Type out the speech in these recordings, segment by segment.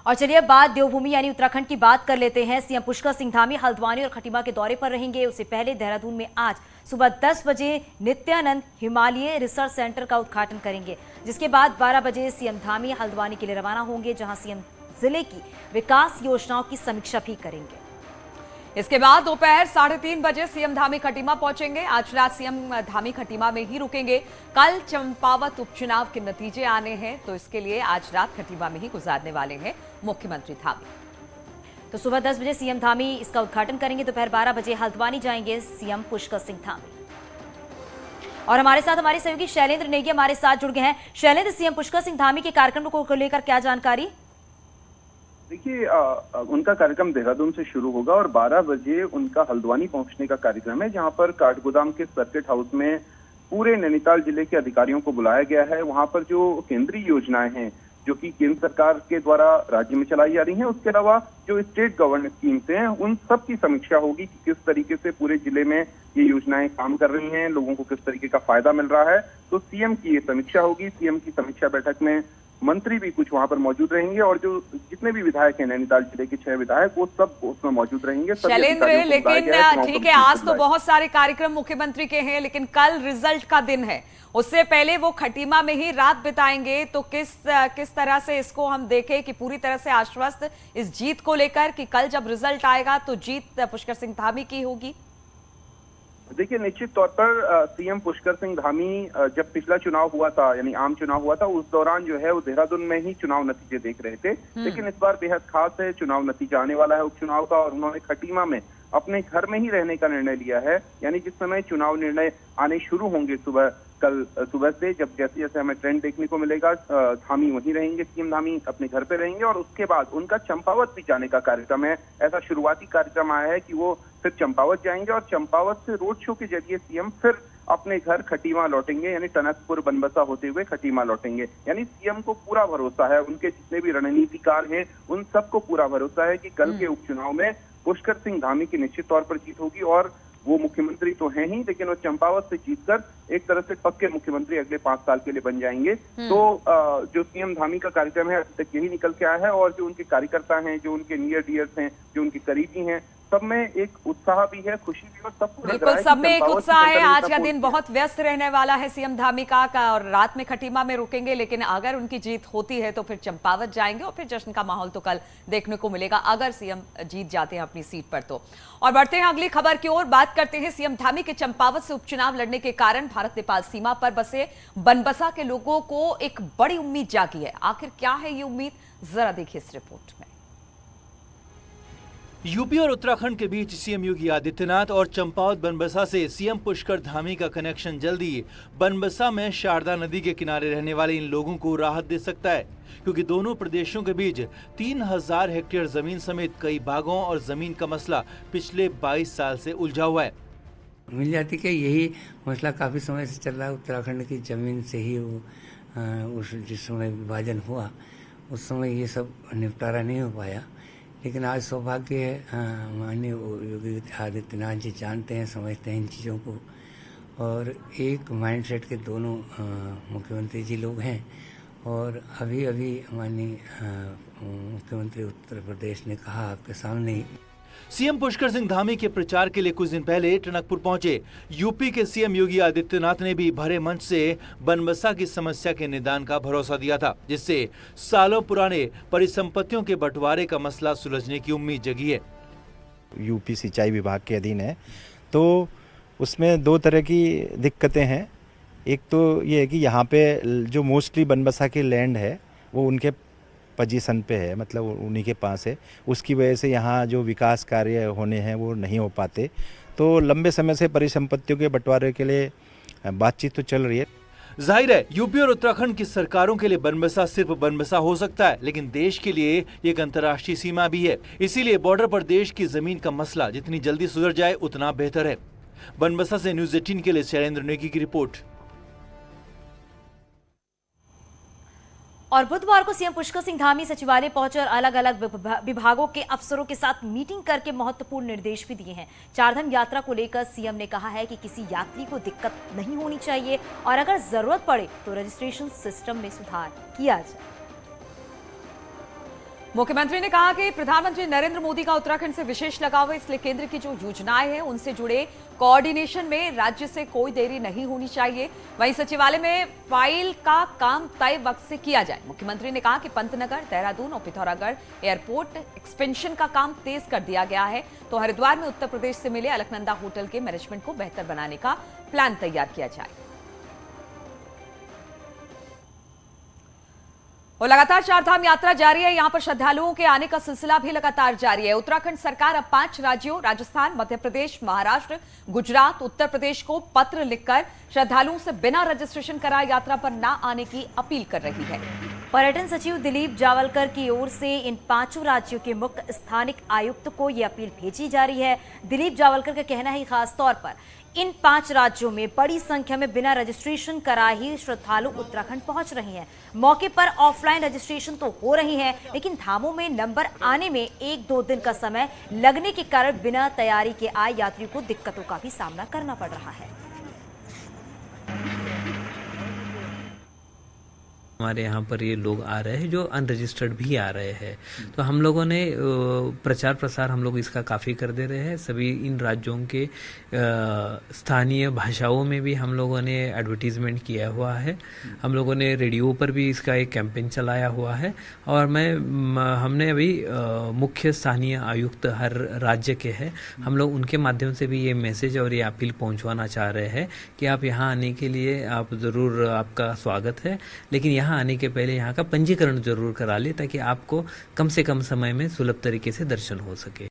और चलिए अब बात देवभूमि यानी उत्तराखंड की बात कर लेते हैं। सीएम पुष्कर सिंह धामी हल्द्वानी और खटीमा के दौरे पर रहेंगे। उससे पहले देहरादून में आज सुबह 10 बजे नित्यानंद हिमालय रिसर्च सेंटर का उद्घाटन करेंगे, जिसके बाद 12 बजे सीएम धामी हल्द्वानी के लिए रवाना होंगे, जहां सीएम जिले की विकास योजनाओं की समीक्षा भी करेंगे। इसके बाद दोपहर 3:30 बजे सीएम धामी खटीमा पहुंचेंगे। आज रात सीएम धामी खटीमा में ही रुकेंगे। कल चंपावत उपचुनाव के नतीजे आने हैं, तो इसके लिए आज रात खटीमा में ही गुजारने वाले हैं मुख्यमंत्री धामी। तो सुबह 10 बजे सीएम धामी इसका उद्घाटन करेंगे। दोपहर 12 बजे हल्द्वानी जाएंगे सीएम पुष्कर सिंह धामी। और हमारे साथ हमारे सहयोगी शैलेंद्र नेगी हमारे साथ जुड़ गए हैं। शैलेंद्र, सीएम पुष्कर सिंह धामी के कार्यक्रम को लेकर क्या जानकारी? देखिए, उनका कार्यक्रम देहरादून से शुरू होगा और 12 बजे उनका हल्द्वानी पहुंचने का कार्यक्रम है, जहां पर काठगोदाम के सर्किट हाउस में पूरे नैनीताल जिले के अधिकारियों को बुलाया गया है। वहां पर जो केंद्रीय योजनाएं हैं जो कि केंद्र सरकार के द्वारा राज्य में चलाई जा रही हैं, उसके अलावा जो स्टेट गवर्नेंस स्कीम्स हैं, उन सब की समीक्षा होगी कि किस तरीके से पूरे जिले में ये योजनाएं काम कर रही हैं, लोगों को किस तरीके का फायदा मिल रहा है। तो सीएम की ये समीक्षा होगी। सीएम की समीक्षा बैठक में मंत्री भी कुछ वहां पर मौजूद रहेंगे और जो जितने भी विधायक हैं नैनीताल जिले के 6 विधायक, वो सब उसमें मौजूद रहेंगे। शैलेंद्र, लेकिन ठीक है, आज तो बहुत सारे कार्यक्रम मुख्यमंत्री के हैं, लेकिन कल रिजल्ट का दिन है। उससे पहले वो खटीमा में ही रात बिताएंगे, तो किस तरह से इसको हम देखें कि पूरी तरह से आश्वस्त इस जीत को लेकर कि कल जब रिजल्ट आएगा तो जीत पुष्कर सिंह धामी की होगी? देखिए, निश्चित तौर पर सीएम पुष्कर सिंह धामी जब पिछला चुनाव हुआ था, यानी आम चुनाव हुआ था, उस दौरान जो है वो देहरादून में ही चुनाव नतीजे देख रहे थे। लेकिन इस बार बेहद खास है, चुनाव नतीजा आने वाला है उपचुनाव का, और उन्होंने खटीमा में अपने घर में ही रहने का निर्णय लिया है। यानी जिस समय चुनाव निर्णय आने शुरू होंगे कल सुबह से, जब जैसे जैसे हमें ट्रेंड देखने को मिलेगा, धामी वहीं रहेंगे, सीएम धामी अपने घर पे रहेंगे। और उसके बाद उनका चंपावत भी जाने का कार्यक्रम है। ऐसा शुरुआती कार्यक्रम आया है कि वो फिर चंपावत जाएंगे और चंपावत से रोड शो के जरिए सीएम फिर अपने घर खटीमा लौटेंगे, यानी टनकपुर बनबसा होते हुए खटीमा लौटेंगे। यानी सीएम को पूरा भरोसा है, उनके जितने भी रणनीतिकार हैं उन सबको पूरा भरोसा है कि कल के उपचुनाव में पुष्कर सिंह धामी की निश्चित तौर पर जीत होगी। और वो मुख्यमंत्री तो हैं ही, लेकिन वो चंपावत से जीतकर एक तरह से पक्के मुख्यमंत्री अगले 5 साल के लिए बन जाएंगे। तो जो सीएम धामी का कार्यक्रम है अभी तक यही निकल के आया है। और जो उनके कार्यकर्ता हैं, जो उनके नियर डियर्स हैं, जो उनके करीबी हैं, सब में एक उत्साह भी है, खुशी भी है, सबको बिल्कुल सब में एक उत्साह है। आज का दिन बहुत व्यस्त रहने वाला है सीएम धामी का और रात में खटीमा में रुकेंगे, लेकिन अगर उनकी जीत होती है तो फिर चंपावत जाएंगे और फिर जश्न का माहौल तो कल देखने को मिलेगा, अगर सीएम जीत जाते हैं अपनी सीट पर तो। और बढ़ते हैं अगली खबर की ओर, बात करते हैं सीएम धामी के चंपावत से उपचुनाव लड़ने के कारण भारत नेपाल सीमा पर बसे बनबसा के लोगों को एक बड़ी उम्मीद जागी है। आखिर क्या है ये उम्मीद, जरा देखिए इस रिपोर्ट में। यूपी और उत्तराखंड के बीच सीएम योगी आदित्यनाथ और चंपावत बनबसा से सीएम पुष्कर धामी का कनेक्शन जल्दी बनबसा में शारदा नदी के किनारे रहने वाले इन लोगों को राहत दे सकता है, क्योंकि दोनों प्रदेशों के बीच 3000 हेक्टेयर जमीन समेत कई भागों और जमीन का मसला पिछले 22 साल से उलझा हुआ है। मिल जाती कि यही मसला काफ़ी समय से चल रहा है। उत्तराखंड की जमीन से ही उस जिस समय विभाजन हुआ उस समय ये सब निपटारा नहीं हो पाया। लेकिन आज सौभाग्य है, माननीय योगी आदित्यनाथ जी जानते हैं, समझते हैं इन चीज़ों को, और एक माइंडसेट के दोनों मुख्यमंत्री जी लोग हैं। और अभी अभी माननीय मुख्यमंत्री उत्तर प्रदेश ने कहा आपके सामने ही। सीएम पुष्कर सिंह धामी के प्रचार के लिए कुछ दिन पहले टनकपुर पहुंचे यूपी के सीएम योगी आदित्यनाथ ने भी भरे मंच से बनबसा की समस्या के निदान का भरोसा दिया था, जिससे सालों पुराने परिसंपत्तियों के बंटवारे का मसला सुलझने की उम्मीद जगी है। यूपी सिंचाई विभाग के अधीन है, तो उसमें 2 तरह की दिक्कतें हैं। एक तो ये है कि यहाँ पे जो मोस्टली बनबसा की लैंड है वो उनके पोजीशन पे है, मतलब उन्हीं के पास है। उसकी वजह से यहाँ जो विकास कार्य होने हैं वो नहीं हो पाते। तो लंबे समय से परिसंपत्तियों के बंटवारे के लिए बातचीत तो चल रही है। जाहिर है यूपी और उत्तराखंड की सरकारों के लिए बनबसा सिर्फ बनबसा हो सकता है, लेकिन देश के लिए एक अंतर्राष्ट्रीय सीमा भी है। इसीलिए बॉर्डर पर देश की जमीन का मसला जितनी जल्दी सुधर जाए उतना बेहतर है। बनबसा से न्यूज़ 18 के लिए शैलेंद्र नेगी की रिपोर्ट। और बुधवार को सीएम पुष्कर सिंह धामी सचिवालय पहुंचे और अलग अलग विभागों के अफसरों के साथ मीटिंग करके महत्वपूर्ण निर्देश भी दिए हैं। चारधाम यात्रा को लेकर सीएम ने कहा है कि किसी यात्री को दिक्कत नहीं होनी चाहिए और अगर जरूरत पड़े तो रजिस्ट्रेशन सिस्टम में सुधार किया जाए। मुख्यमंत्री ने कहा कि प्रधानमंत्री नरेंद्र मोदी का उत्तराखंड से विशेष लगाव है, इसलिए केंद्र की जो योजनाएं हैं उनसे जुड़े कोऑर्डिनेशन में राज्य से कोई देरी नहीं होनी चाहिए। वहीं सचिवालय में फाइल का काम तय वक्त से किया जाए। मुख्यमंत्री ने कहा कि पंतनगर, देहरादून और पिथौरागढ़ एयरपोर्ट एक्सपेंशन का काम तेज कर दिया गया है, तो हरिद्वार में उत्तर प्रदेश से मिले अलकनंदा होटल के मैनेजमेंट को बेहतर बनाने का प्लान तैयार किया जाए। और लगातार चारधाम यात्रा जारी है। यहां पर श्रद्धालुओं के आने का सिलसिला भी लगातार जारी है। उत्तराखंड सरकार अब 5 राज्यों राजस्थान, मध्य प्रदेश, महाराष्ट्र, गुजरात, उत्तर प्रदेश को पत्र लिखकर श्रद्धालुओं से बिना रजिस्ट्रेशन कराए यात्रा पर न आने की अपील कर रही है। पर्यटन सचिव दिलीप जावलकर की ओर से इन 5 राज्यों के मुख्य स्थानिक आयुक्त को यह अपील भेजी जा रही है। दिलीप जावलकर का कहना है खास तौर पर इन 5 राज्यों में बड़ी संख्या में बिना रजिस्ट्रेशन कराए ही श्रद्धालु उत्तराखंड पहुंच रहे हैं। मौके पर ऑफलाइन रजिस्ट्रेशन तो हो रही है, लेकिन धामों में नंबर आने में 1-2 दिन का समय लगने के कारण बिना तैयारी के आए यात्रियों को दिक्कतों का भी सामना करना पड़ रहा है। हमारे यहाँ पर ये लोग आ रहे हैं जो अनरजिस्टर्ड भी आ रहे हैं, तो हम लोगों ने प्रचार प्रसार हम लोग इसका काफ़ी कर दे रहे हैं। सभी इन राज्यों के स्थानीय भाषाओं में भी हम लोगों ने एडवर्टीजमेंट किया हुआ है। हम लोगों ने रेडियो पर भी इसका एक कैंपेन चलाया हुआ है। और हमने अभी मुख्य स्थानीय आयुक्त हर राज्य के हैं, हम लोग उनके माध्यम से भी ये मैसेज और ये अपील पहुँचवाना चाह रहे हैं कि आप यहाँ आने के लिए आप ज़रूर, आपका स्वागत है, लेकिन यहाँ आने के पहले यहाँ का पंजीकरण जरूर करा ले ताकि आपको कम से कम समय में सुलभ तरीके से दर्शन हो सके।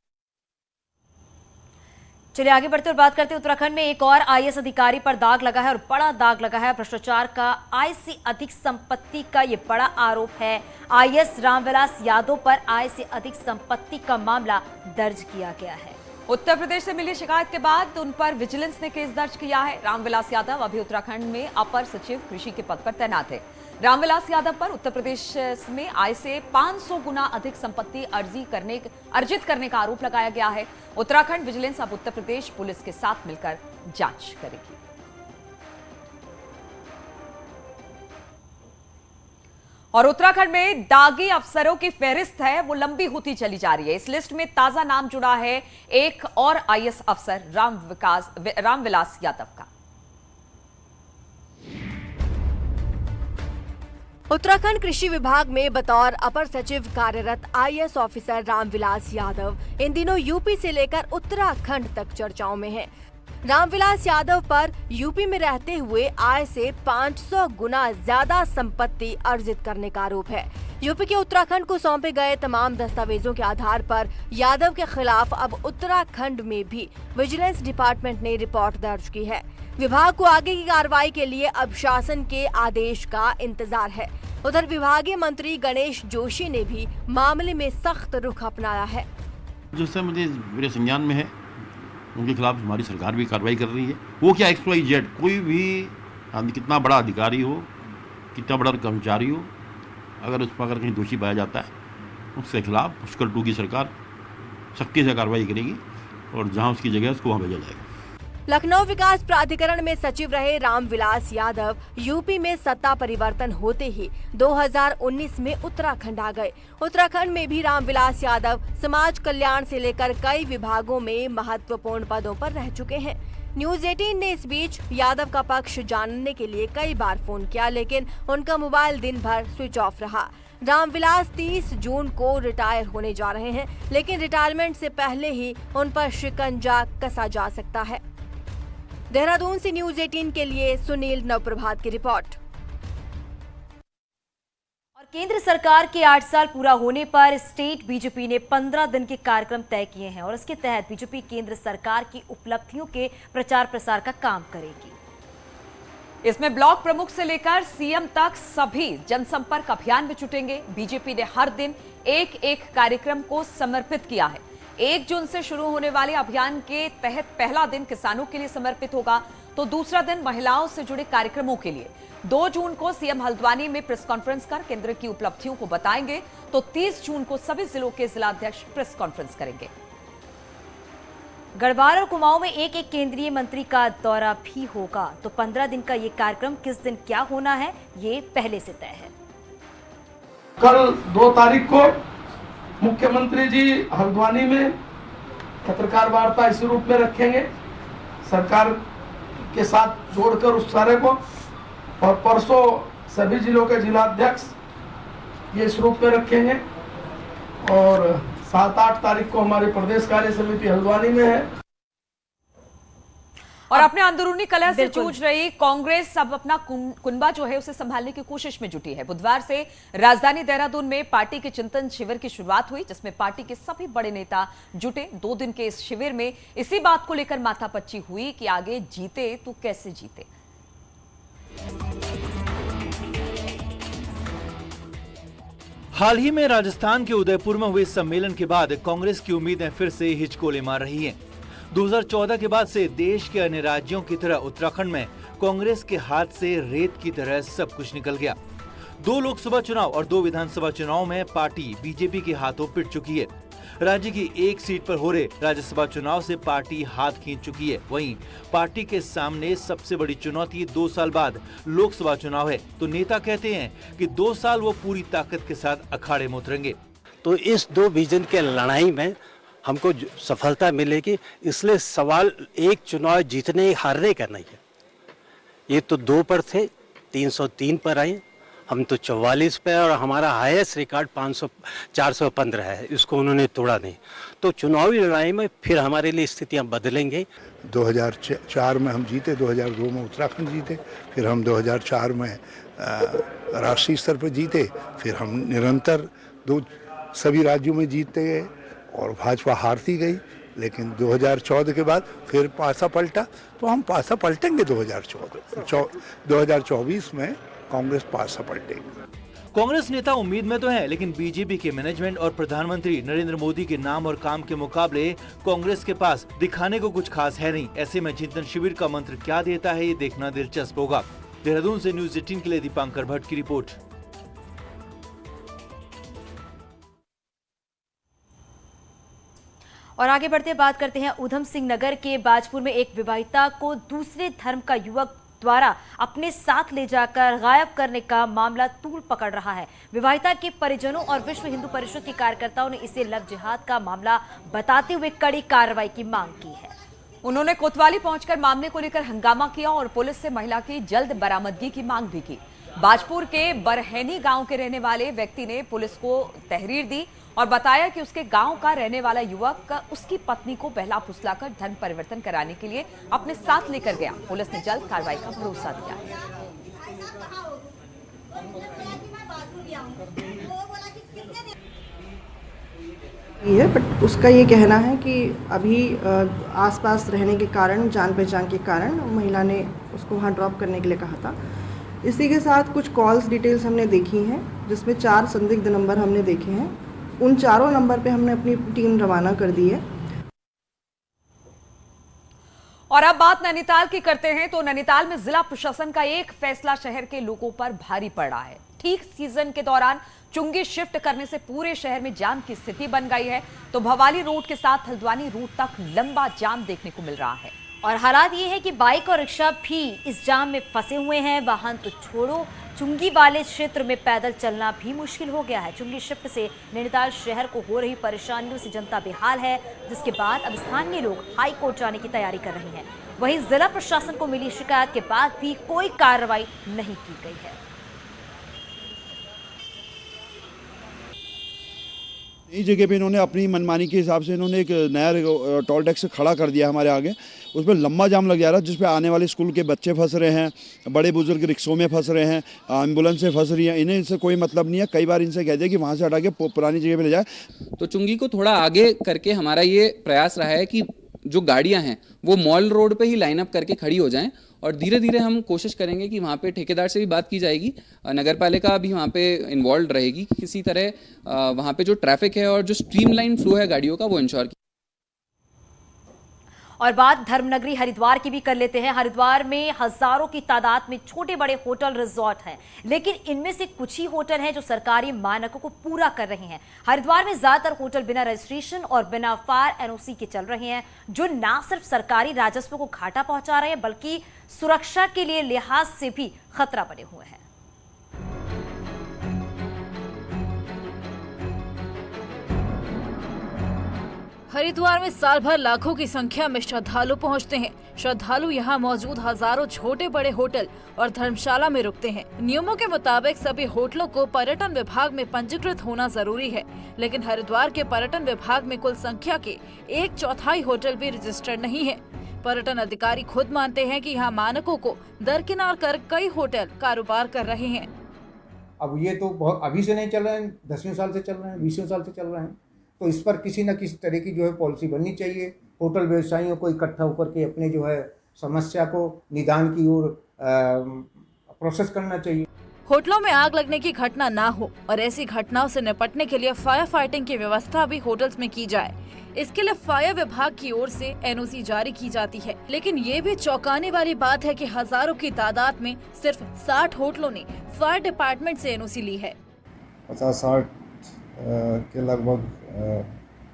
चलिए आगे बढ़ते और बात करते हैं। उत्तराखंड में एक और आईएएस अधिकारी पर दाग लगा है और बड़ा दाग लगा है। भ्रष्टाचार का आय से अधिक संपत्ति का ये बड़ा आरोप है। आईएएस रामविलास यादव पर आय से अधिक संपत्ति का मामला दर्ज किया गया है। उत्तर प्रदेश से मिली शिकायत के बाद उन पर विजिलेंस ने केस दर्ज किया है। रामविलास यादव अभी उत्तराखंड में अपर सचिव कृषि के पद पर तैनात है। रामविलास यादव पर उत्तर प्रदेश में आय से 500 गुना अधिक संपत्ति अर्जित करने का आरोप लगाया गया है। उत्तराखंड विजिलेंस अब उत्तर प्रदेश पुलिस के साथ मिलकर जांच करेगी। और उत्तराखंड में दागी अफसरों की फहरिस्त है वो लंबी होती चली जा रही है। इस लिस्ट में ताजा नाम जुड़ा है एक और आईएएस अफसर रामविलास यादव का। उत्तराखंड कृषि विभाग में बतौर अपर सचिव कार्यरत आईएएस ऑफिसर रामविलास यादव इन दिनों यूपी से लेकर उत्तराखंड तक चर्चाओं में हैं। रामविलास यादव पर यूपी में रहते हुए आय से 500 गुना ज्यादा संपत्ति अर्जित करने का आरोप है। यूपी के उत्तराखंड को सौंपे गए तमाम दस्तावेजों के आधार पर यादव के खिलाफ अब उत्तराखंड में भी विजिलेंस डिपार्टमेंट ने रिपोर्ट दर्ज की है। विभाग को आगे की कार्रवाई के लिए अब शासन के आदेश का इंतजार है। उधर विभागीय मंत्री गणेश जोशी ने भी मामले में सख्त रुख अपनाया है। जो सब मेरे संज्ञान में है उनके खिलाफ हमारी सरकार भी कार्रवाई कर रही है। वो क्या XYZ कोई भी कितना बड़ा अधिकारी हो, कितना बड़ा कर्मचारी हो, अगर उस पर अगर कहीं दोषी पाया जाता है उसके खिलाफ पुष्कर 2 की सरकार सख्ती से कार्रवाई करेगी और जहां उसकी जगह उसको वहां भेजा जाएगा। लखनऊ विकास प्राधिकरण में सचिव रहे रामविलास यादव यूपी में सत्ता परिवर्तन होते ही 2019 में उत्तराखंड आ गए। उत्तराखंड में भी रामविलास यादव समाज कल्याण से लेकर कई विभागों में महत्वपूर्ण पदों पर रह चुके हैं। न्यूज 18 ने इस बीच यादव का पक्ष जानने के लिए कई बार फोन किया, लेकिन उनका मोबाइल दिन भर स्विच ऑफ रहा। रामविलास 30 जून को रिटायर होने जा रहे हैं, लेकिन रिटायरमेंट से पहले ही उन पर शिकंजा कसा जा सकता है। देहरादून से न्यूज 18 के लिए सुनील नवप्रभात की रिपोर्ट। और केंद्र सरकार के 8 साल पूरा होने पर स्टेट बीजेपी ने 15 दिन के कार्यक्रम तय किए हैं और इसके तहत बीजेपी केंद्र सरकार की उपलब्धियों के प्रचार प्रसार का काम करेगी। इसमें ब्लॉक प्रमुख से लेकर सीएम तक सभी जनसंपर्क अभियान में जुटेंगे। बीजेपी ने हर दिन एक कार्यक्रम को समर्पित किया है। 1 जून से शुरू होने वाले अभियान के तहत पहला दिन किसानों के लिए समर्पित होगा, तो दूसरा दिन महिलाओं से जुड़े कार्यक्रमों के लिए। 2 जून को सीएम हल्द्वानी में प्रेस कॉन्फ्रेंस कर केंद्र की उपलब्धियों को बताएंगे, तो 30 जून को सभी जिलों के जिलाध्यक्ष प्रेस कॉन्फ्रेंस करेंगे। गढ़वाल और कुमाऊं में एक केंद्रीय मंत्री का दौरा भी होगा, तो 15 दिन का ये कार्यक्रम किस दिन क्या होना है ये पहले से तय है। कल 2 तारीख को मुख्यमंत्री जी हल्द्वानी में पत्रकार वार्ता इसी रूप में रखेंगे, सरकार के साथ जोड़कर उस सारे को, और परसों सभी जिलों के जिलाध्यक्ष ये इस रूप में रखेंगे, और 7-8 तारीख को हमारी प्रदेश कार्य समिति हल्द्वानी में है। और अपने अंदरूनी कलह से जूझ रही कांग्रेस अब अपना कुनबा जो है उसे संभालने की कोशिश में जुटी है। बुधवार से राजधानी देहरादून में पार्टी के चिंतन शिविर की शुरुआत हुई, जिसमें पार्टी के सभी बड़े नेता जुटे। 2 दिन के इस शिविर में इसी बात को लेकर माथापच्ची हुई कि आगे जीते तो कैसे जीते। हाल ही में राजस्थान के उदयपुर में हुए सम्मेलन के बाद कांग्रेस की उम्मीदें फिर से हिचकोले मार रही हैं। 2014 के बाद से देश के अन्य राज्यों की तरह उत्तराखंड में कांग्रेस के हाथ से रेत की तरह सब कुछ निकल गया। 2 लोकसभा चुनाव और 2 विधानसभा चुनाव में पार्टी बीजेपी के हाथों पिट चुकी है। राज्य की 1 सीट पर हो रहे राज्यसभा चुनाव से पार्टी हाथ खींच चुकी है। वहीं पार्टी के सामने सबसे बड़ी चुनौती 2 साल बाद लोकसभा चुनाव है, तो नेता कहते हैं कि 2 साल वो पूरी ताकत के साथ अखाड़े में उतरेंगे। तो इस 2 विजन के लड़ाई में हमको सफलता मिलेगी, इसलिए सवाल एक चुनाव जीतने हारने का नहीं है। ये तो 2 पर थे, 303 पर आए, हम तो 44 पे, और हमारा हाईएस्ट रिकॉर्ड 415 है, इसको उन्होंने तोड़ा नहीं। तो चुनावी लड़ाई में फिर हमारे लिए स्थितियां बदलेंगे। 2004 में हम जीते, 2002 में उत्तराखंड जीते, फिर हम 2004 में राष्ट्रीय स्तर पर जीते, फिर हम निरंतर सभी राज्यों में जीतते गए और भाजपा हारती गई। लेकिन 2014 के बाद फिर पासा पलटा, तो हम पासा पलटेंगे 2024 में कांग्रेस पासा पलटेगी। कांग्रेस नेता उम्मीद में तो हैं, लेकिन बीजेपी के मैनेजमेंट और प्रधानमंत्री नरेंद्र मोदी के नाम और काम के मुकाबले कांग्रेस के पास दिखाने को कुछ खास है नहीं। ऐसे में चिंतन शिविर का मंत्र क्या देता है, ये देखना दिलचस्प होगा। देहरादून से न्यूज़ 18 के लिए दीपांकर भट्ट की रिपोर्ट। और आगे बढ़ते बात करते हैं उधम सिंह नगर के बाजपुर में एक विवाहिता को दूसरे धर्म का युवक द्वारा अपने साथ ले जाकर गायब करने का मामला तूल पकड़ रहा है। विवाहिता के परिजनों और विश्व हिंदू परिषद के कार्यकर्ताओं ने इसे लव जिहाद का मामला बताते हुए कड़ी कार्रवाई की मांग की है। उन्होंने कोतवाली पहुंचकर मामले को लेकर हंगामा किया और पुलिस से महिला की जल्द बरामदगी की मांग भी की। बाजपुर के बरहैनी गांव के रहने वाले व्यक्ति ने पुलिस को तहरीर दी और बताया कि उसके गांव का रहने वाला युवक उसकी पत्नी को बहला फुसलाकर धर्म परिवर्तन कराने के लिए अपने साथ लेकर गया। पुलिस ने जल्द कार्रवाई का भरोसा दिया है। बट उसका ये कहना है कि अभी आसपास रहने के कारण, जान पहचान के कारण महिला ने उसको वहाँ ड्रॉप करने के लिए कहा था। इसी के साथ कुछ कॉल्स डिटेल्स हमने देखी हैं, जिसमें 4 संदिग्ध नंबर हमने देखे हैं। उन 4 नंबर पे हमने अपनी टीम रवाना कर दी है। और अब बात नैनीताल की करते हैं, तो नैनीताल में जिला प्रशासन का एक फैसला शहर के लोगों पर भारी पड़ रहा है। ठीक सीजन के दौरान चुंगी शिफ्ट करने से पूरे शहर में जाम की स्थिति बन गई है, तो भवाली रोड के साथ हल्द्वानी रोड तक लंबा जाम देखने को मिल रहा है। और हालात ये है कि बाइक और रिक्शा भी इस जाम में फंसे हुए हैं। वाहन तो छोड़ो, चुंगी वाले क्षेत्र में पैदल चलना भी मुश्किल हो गया है। चुंगी शिफ्ट से नैनीताल शहर को हो रही परेशानियों से जनता बेहाल है, जिसके बाद अब स्थानीय लोग हाई कोर्ट जाने की तैयारी कर रहे हैं। वहीं जिला प्रशासन को मिली शिकायत के बाद भी कोई कार्रवाई नहीं की गई है। इस जगह पे इन्होंने अपनी मनमानी के हिसाब से इन्होंने एक नया टोल टैक्स खड़ा कर दिया हमारे आगे। उसमें लंबा जाम लग जा रहा है, जिसपे आने वाले स्कूल के बच्चे फंस रहे हैं, बड़े बुजुर्ग रिक्शों में फंस रहे हैं, एम्बुलेंस से फंस रही है। इन्हें इससे कोई मतलब नहीं है। कई बार इनसे कह दिया कि वहाँ से हटा के पुरानी जगह पे ले जाए। तो चुंगी को थोड़ा आगे करके हमारा ये प्रयास रहा है कि जो गाड़ियाँ हैं वो मॉल रोड पे ही लाइन अप करके खड़ी हो जाएं, और धीरे धीरे हम कोशिश करेंगे कि वहाँ पे ठेकेदार से भी बात की जाएगी, नगर पालिका भी वहाँ पे इन्वॉल्व रहेगी, किसी तरह वहाँ पे जो ट्रैफिक है और जो स्ट्रीमलाइन फ्लो है गाड़ियों का वो इंश्योर। और बात धर्मनगरी हरिद्वार की भी कर लेते हैं। हरिद्वार में हजारों की तादाद में छोटे बड़े होटल रिजॉर्ट हैं, लेकिन इनमें से कुछ ही होटल हैं जो सरकारी मानकों को पूरा कर रहे हैं। हरिद्वार में ज्यादातर होटल बिना रजिस्ट्रेशन और बिना फायर एनओसी के चल रहे हैं, जो न सिर्फ सरकारी राजस्व को घाटा पहुंचा रहे हैं, बल्कि सुरक्षा के लिए लिहाज से भी खतरा बने हुए हैं। हरिद्वार में साल भर लाखों की संख्या में श्रद्धालु पहुंचते हैं। श्रद्धालु यहां मौजूद हजारों छोटे बड़े होटल और धर्मशाला में रुकते हैं। नियमों के मुताबिक सभी होटलों को पर्यटन विभाग में पंजीकृत होना जरूरी है, लेकिन हरिद्वार के पर्यटन विभाग में कुल संख्या के 1/4 होटल भी रजिस्टर्ड नहीं है। पर्यटन अधिकारी खुद मानते हैं कि यहाँ मानकों को दरकिनार कर कई होटल कारोबार कर रहे हैं। अब ये तो बहुत अभी से नहीं चल रहे हैं, 10वें साल से चल रहे हैं, 20वें साल से चल रहे हैं, तो इस पर किसी न किसी तरह की जो है पॉलिसी बननी चाहिए। होटल व्यवसायियों को इकट्ठा होकर के अपने जो है समस्या को निदान की ओर प्रोसेस करना चाहिए। होटलों में आग लगने की घटना ना हो और ऐसी घटनाओं से निपटने के लिए फायर फाइटिंग की व्यवस्था भी होटल्स में की जाए। इसके लिए फायर विभाग की ओर से NOC जारी की जाती है, लेकिन ये भी चौंकाने वाली बात है कि हजारों की तादाद में सिर्फ 60 होटलों ने फायर डिपार्टमेंट से NOC ली है। 50-60 के लगभग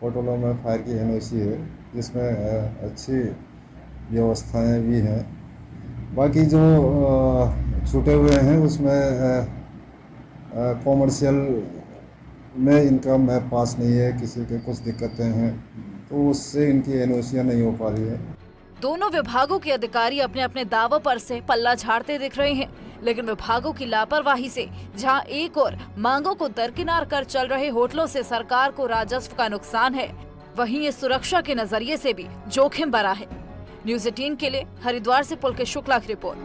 होटलों में फायर की NOC है, जिसमें अच्छी व्यवस्थाएं भी हैं। बाकी जो छूटे हुए हैं उसमें कॉमर्शियल में इनका मैप पास नहीं है, किसी के कुछ दिक्कतें हैं, तो उससे इनकी NOC नहीं हो पा रही है। दोनों विभागों के अधिकारी अपने अपने दावों पर से पल्ला झाड़ते दिख रहे हैं, लेकिन विभागों की लापरवाही से जहां एक और मांगों को दरकिनार कर चल रहे होटलों से सरकार को राजस्व का नुकसान है, वहीं ये सुरक्षा के नजरिए से भी जोखिम भरा है। न्यूज़ 18 के लिए हरिद्वार से पुलकेश शुक्ला की रिपोर्ट।